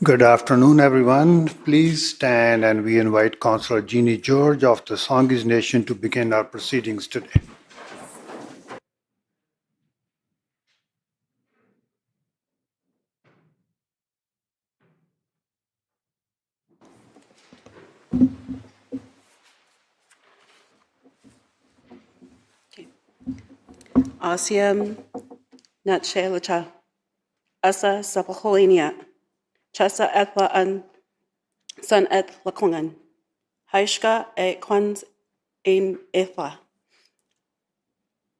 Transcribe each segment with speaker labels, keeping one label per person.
Speaker 1: Good afternoon, everyone. Please stand and we invite Councillor Jeannie George of the Songhees Nation to begin our proceedings today.
Speaker 2: Asiam Natshelata Asa Sapaholinia Chasa Etla an San et Lakongan Haishka e Quans ein Ethla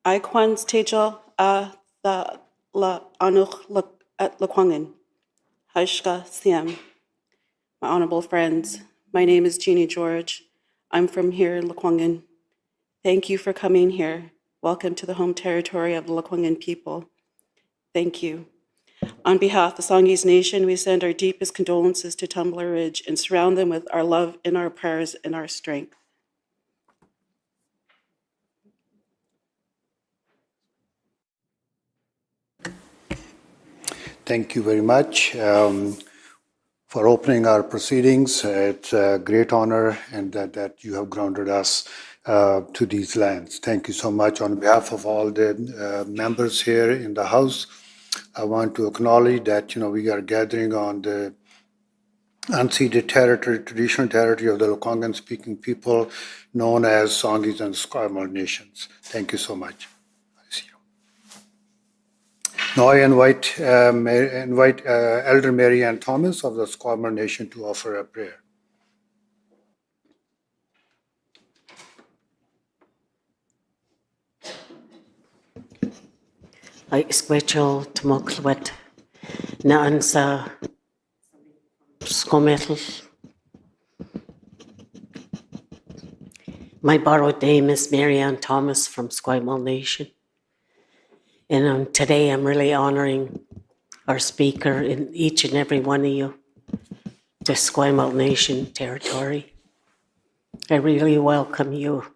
Speaker 2: I Quans Tejo a the La Anuch at Lakongan Haishka Siam. My honorable friends, my name is Jeannie George. I'm from here in Lakongan. Thank you for coming here. Welcome to the home territory of the Lakongan people. Thank you. On behalf of the Songhees Nation, we send our deepest condolences to Tumbler Ridge and surround them with our love and our prayers and our strength.
Speaker 1: Thank you very much for opening our proceedings. It's a great honor and that you have grounded us to these lands. Thank you so much. On behalf of all the members here in the House, I want to acknowledge that we are gathering on the unceded territory, traditional territory of the Lekwungen-speaking people known as Songhees and Esquimalt nations. Thank you so much. I see you. Now I invite Elder Mary Ann Thomas of the Esquimalt Nation to offer a prayer.
Speaker 3: I squechel tmoklwet na ansa skometal. My borrowed name is Mary Ann Thomas from Esquimalt Nation. And today I'm really honoring our speaker in each and every one of you, the Esquimalt Nation territory. I really welcome you.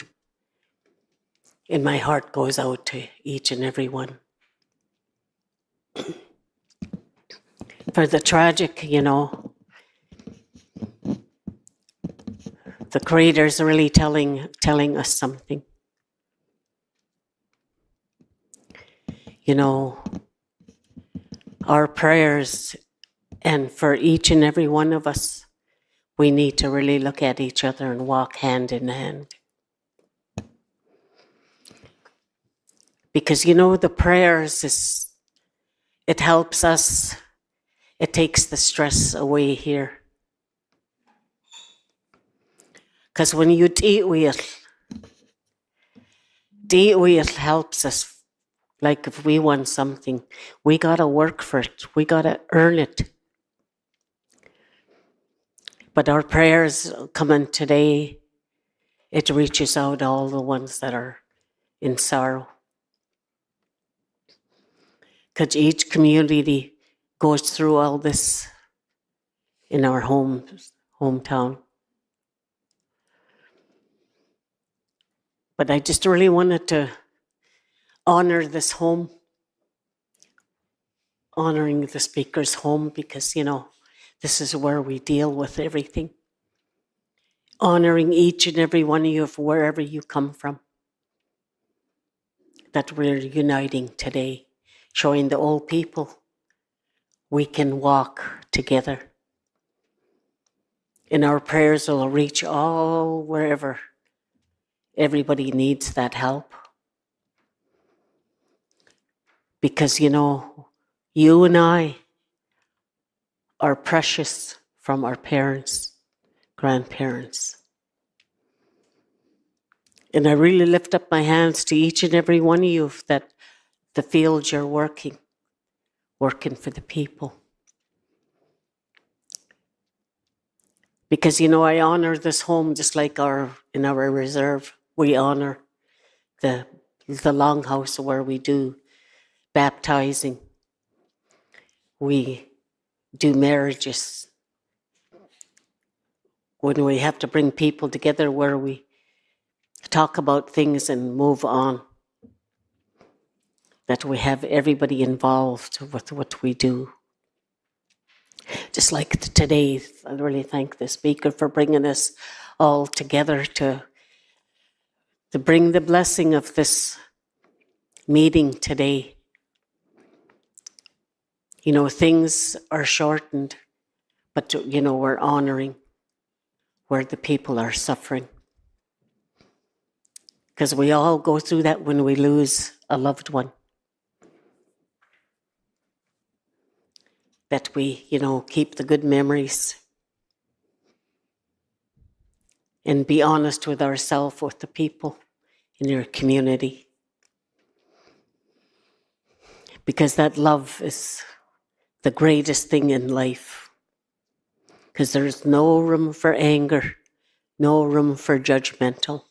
Speaker 3: And my heart goes out to each and every one. For the tragic, the Creator's really telling us something. Our prayers, and for each and every one of us, we need to really look at each other and walk hand in hand. Because the prayers it helps us, it takes the stress away here. Because when you deal with it helps us. Like if we want something, we gotta work for it. We gotta earn it. But our prayers coming today, it reaches out all the ones that are in sorrow. Because each community goes through all this in our hometown. But I just really wanted to honor this home, honoring the speaker's home, because, this is where we deal with everything. Honoring each and every one of you of wherever you come from. That we're uniting today, showing the old people we can walk together. And our prayers will reach all wherever everybody needs that help. Because, you and I are precious from our parents, grandparents. And I really lift up my hands to each and every one of you that the field you're working for the people. Because, I honor this home just like in our reserve. We honor the longhouse where we do baptizing. We do marriages. When we have to bring people together where we talk about things and move on. That we have everybody involved with what we do. Just like today, I really thank the speaker for bringing us all together to bring the blessing of this meeting today. You know, things are shortened, but, you know, we're honoring where the people are suffering. Because we all go through that when we lose a loved one. That we, you know, keep the good memories and be honest with ourselves, with the people in your community. Because that love is the greatest thing in life. Because there's no room for anger, no room for judgmental.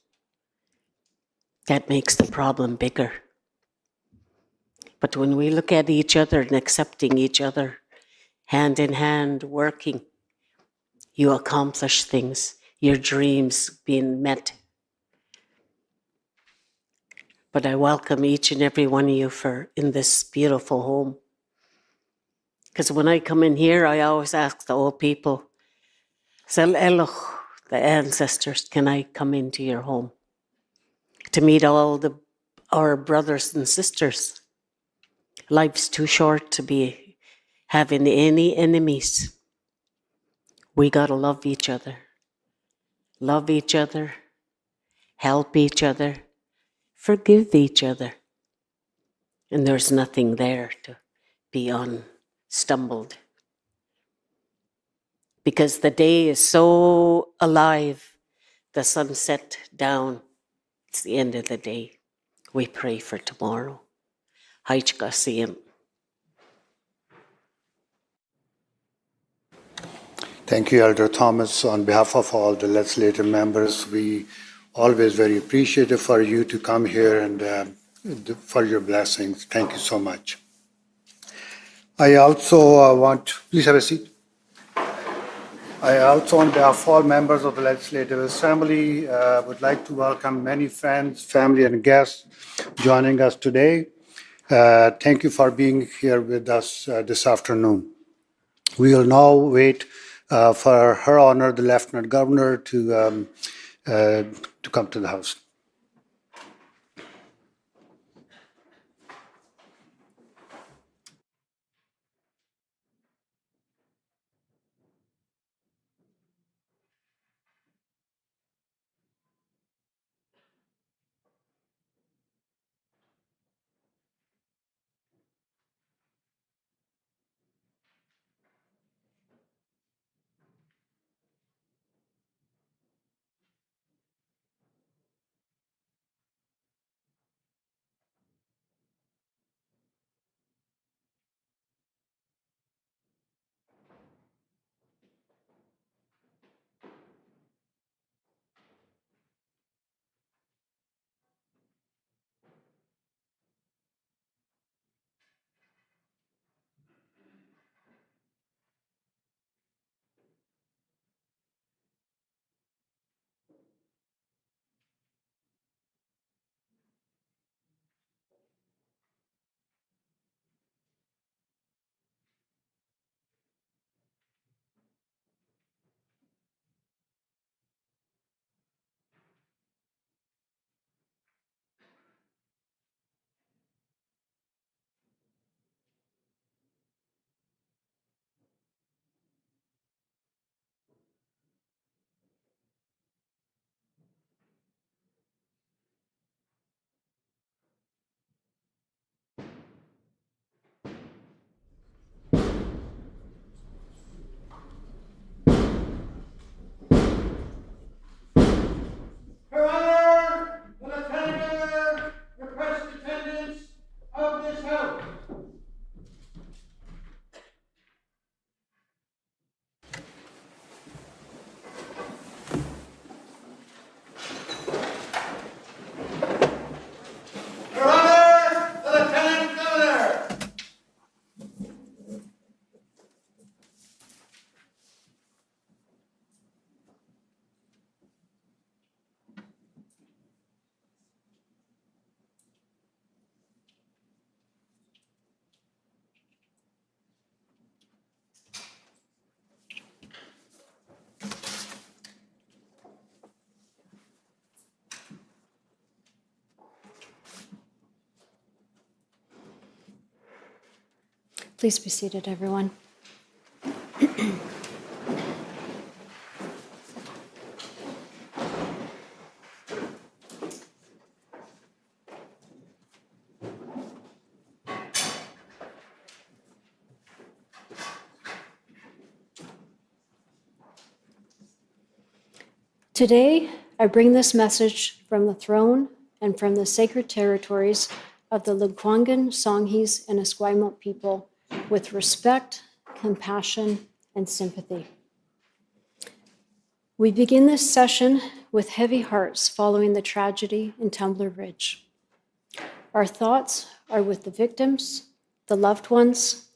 Speaker 3: That makes the problem bigger. But when we look at each other and accepting each other, hand in hand, working, you accomplish things, your dreams being met. But I welcome each and every one of you in this beautiful home. Because when I come in here, I always ask the old people, the ancestors, can I come into your home? To meet all our brothers and sisters. Life's too short to be having any enemies. We gotta love each other. Love each other. Help each other. Forgive each other. And there's nothing there to be unstumbled. Because the day is so alive, the sun set down, it's the end of the day. We pray for tomorrow. Haichka siyam.
Speaker 1: Thank you, Elder Thomas. On behalf of all the legislative members, we always very appreciative for you to come here and for your blessings. Thank you so much. I also please have a seat. I also, on behalf of all members of the Legislative Assembly, would like to welcome many friends, family, and guests joining us today. Thank you for being here with us this afternoon. We will now wait for Her Honor, the Lieutenant Governor, to come to the House.
Speaker 4: Please be seated, everyone. Today, I bring this message from the throne and from the sacred territories of the Lekwungen, Songhees, and Esquimalt people with respect, compassion, and sympathy. We begin this session with heavy hearts following the tragedy in Tumbler Ridge. Our thoughts are with the victims, the loved ones,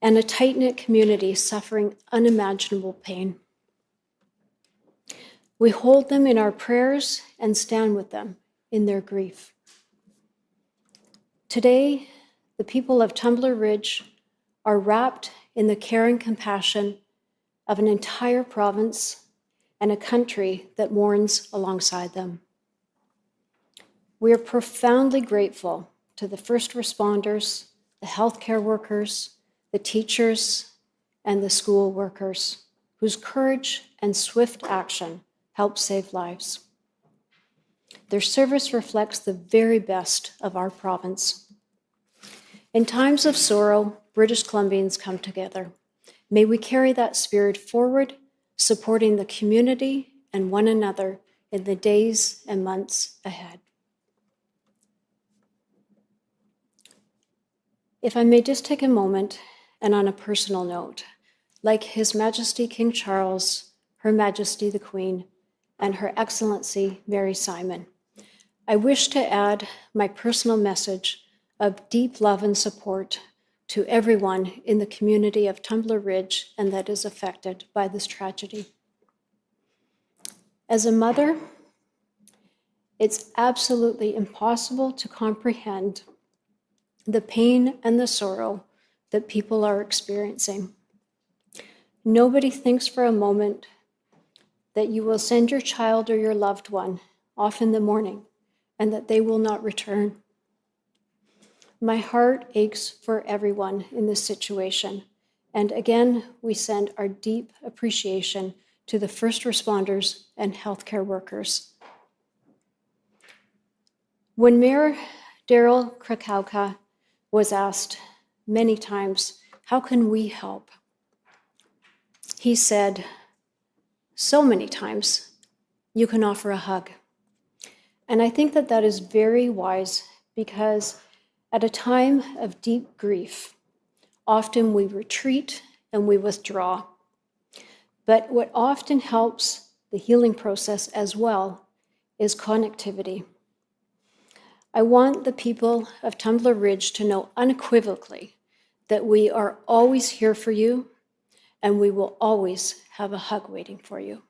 Speaker 4: and a tight-knit community suffering unimaginable pain. We hold them in our prayers and stand with them in their grief. Today, the people of Tumbler Ridge are wrapped in the care and compassion of an entire province and a country that mourns alongside them. We are profoundly grateful to the first responders, the healthcare workers, the teachers, and the school workers whose courage and swift action help save lives. Their service reflects the very best of our province. In times of sorrow, British Columbians come together. May we carry that spirit forward, supporting the community and one another in the days and months ahead. If I may just take a moment, and on a personal note, like His Majesty King Charles, Her Majesty the Queen, and Her Excellency Mary Simon, I wish to add my personal message of deep love and support to everyone in the community of Tumbler Ridge and that is affected by this tragedy. As a mother, it's absolutely impossible to comprehend the pain and the sorrow that people are experiencing. Nobody thinks for a moment that you will send your child or your loved one off in the morning and that they will not return. My heart aches for everyone in this situation. And again, we send our deep appreciation to the first responders and healthcare workers. When Mayor Daryl Krakauka was asked many times, how can we help? He said so many times, you can offer a hug. And I think that that is very wise because at a time of deep grief, often we retreat and we withdraw. But what often helps the healing process as well is connectivity. I want the people of Tumbler Ridge to know unequivocally that we are always here for you and we will always have a hug waiting for you.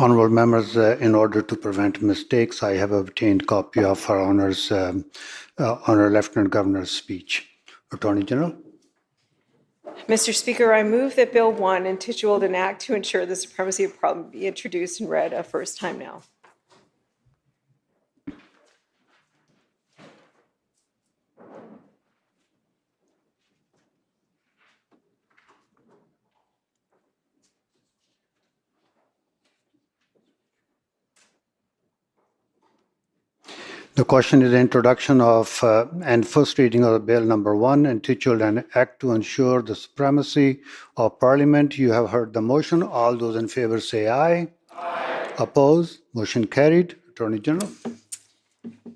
Speaker 1: Honorable members, in order to prevent mistakes, I have obtained copy of our Honor Lieutenant Governor's speech. Attorney General.
Speaker 5: Mr. Speaker, I move that Bill 1, intituled An Act to Ensure the Supremacy of Parliament, be introduced and read a first time now.
Speaker 1: The question is introduction of and first reading of Bill number 1, entitled An Act to Ensure the Supremacy of Parliament. You have heard the motion. All those in favor say aye. Aye. Opposed? Motion carried. Attorney General.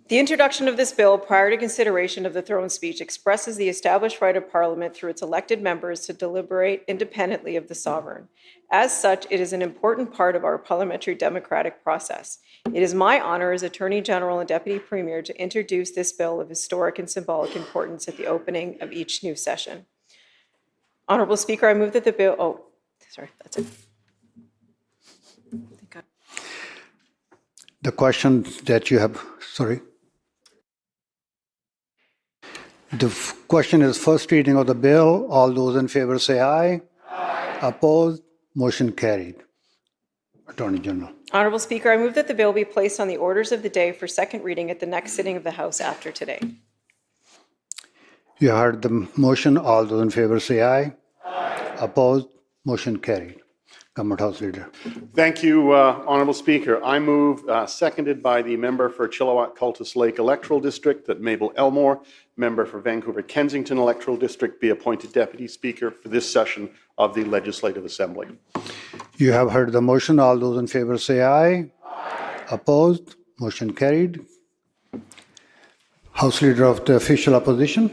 Speaker 5: The introduction of this bill prior to consideration of the throne speech expresses the established right of Parliament through its elected members to deliberate independently of the sovereign. As such, it is an important part of our parliamentary democratic process. It is my honor as Attorney General and Deputy Premier to introduce this bill of historic and symbolic importance at the opening of each new session. Honorable Speaker, I move that the bill, that's it.
Speaker 1: The question that you have, The question is first reading of the bill. All those in favor say aye. Aye. Opposed? Motion carried. Attorney General.
Speaker 5: Honorable Speaker, I move that the bill be placed on the orders of the day for second reading at the next sitting of the House after today.
Speaker 1: You heard the motion. All those in favor say aye. Aye. Opposed? Motion carried. Government House Leader.
Speaker 6: Thank you, Honourable Speaker. I move, seconded by the member for Chilliwack-Cultus Lake Electoral District, that Mabel Elmore, member for Vancouver-Kensington Electoral District, be appointed Deputy Speaker for this session of the Legislative Assembly.
Speaker 1: You have heard the motion. All those in favor say aye. Aye. Opposed? Motion carried. House Leader of the Official Opposition.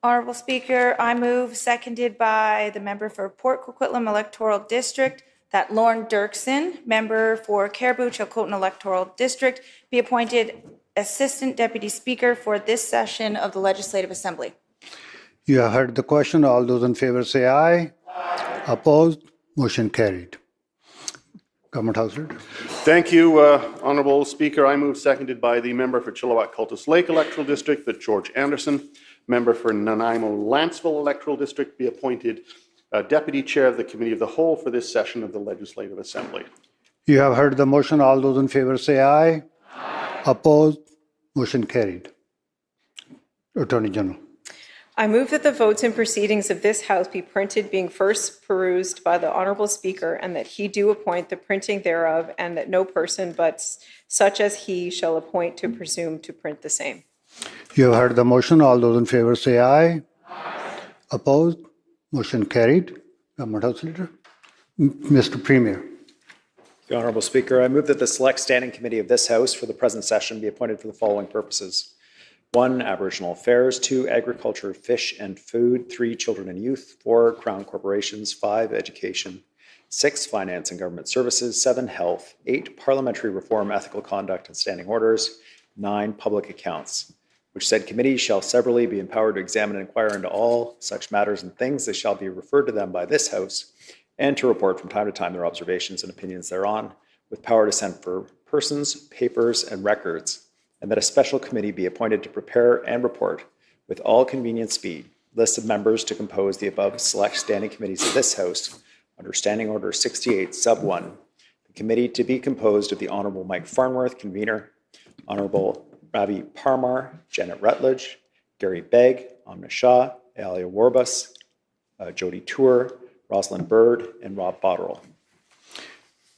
Speaker 7: Honourable Speaker, I move, seconded by the member for Port Coquitlam Electoral District, that Lorne Dirksen, member for Caribou-Chilcotin Electoral District, be appointed Assistant Deputy Speaker for this session of the Legislative Assembly.
Speaker 1: You have heard the question. All those in favor say aye. Aye. Opposed? Motion carried. Government House Leader.
Speaker 6: Thank you, Honourable Speaker. I move, seconded by the member for Chilliwack-Cultus Lake Electoral District, that George Anderson, member for Nanaimo-Lanceville Electoral District, be appointed Deputy Chair of the Committee of the Whole for this session of the Legislative Assembly.
Speaker 1: You have heard the motion. All those in favor say aye. Aye. Opposed? Motion carried. Attorney General.
Speaker 5: I move that the votes and proceedings of this House be printed, being first perused by the Honourable Speaker, and that he do appoint the printing thereof, and that no person but such as he shall appoint to presume to print the same.
Speaker 1: You have heard the motion. All those in favor say aye. Aye. Opposed? Motion carried. Government House Leader. Mr. Premier.
Speaker 8: The Honourable Speaker, I move that the Select Standing Committee of this House for the present session be appointed for the following purposes. 1, Aboriginal Affairs. 2, Agriculture, Fish and Food. 3, Children and Youth. 4, Crown Corporations. 5, Education. 6, Finance and Government Services. 7, Health. 8, Parliamentary Reform, Ethical Conduct and Standing Orders. 9, Public Accounts. Which said committee shall severally be empowered to examine and inquire into all such matters and things that shall be referred to them by this House, and to report from time to time their observations and opinions thereon, with power to send for persons, papers, and records, and that a special committee be appointed to prepare and report, with all convenient speed, lists of members to compose the above select standing committees of this House under Standing Order 68, Sub 1. The committee to be composed of the Honourable Mike Farnworth, convener, Honourable Ravi Parmar, Janet Rutledge, Gary Begg, Amna Shah, Alia Warbus, Jody Tour, Rosalind Bird, and Rob Botterill.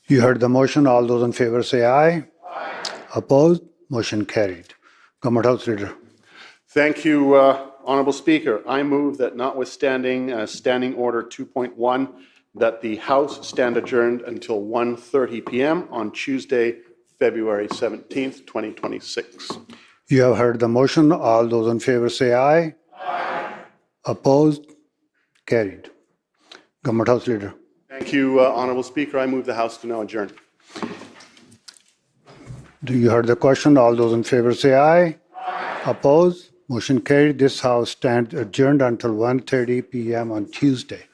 Speaker 1: You heard the motion. All those in favor say aye. Aye. Opposed? Motion carried. Government House Leader.
Speaker 6: Thank you, Honourable Speaker. I move that notwithstanding Standing Order 2.1, that the House stand adjourned until 1:30 p.m. on Tuesday, February 17th, 2026.
Speaker 1: You have heard the motion. All those in favor say aye. Aye. Opposed? Carried. Government House Leader.
Speaker 6: Thank you, Honourable Speaker. I move the House to now adjourn.
Speaker 1: Do you heard the question? All those in favor say aye. Aye. Opposed? Motion carried. This House stands adjourned until 1:30 p.m. on Tuesday.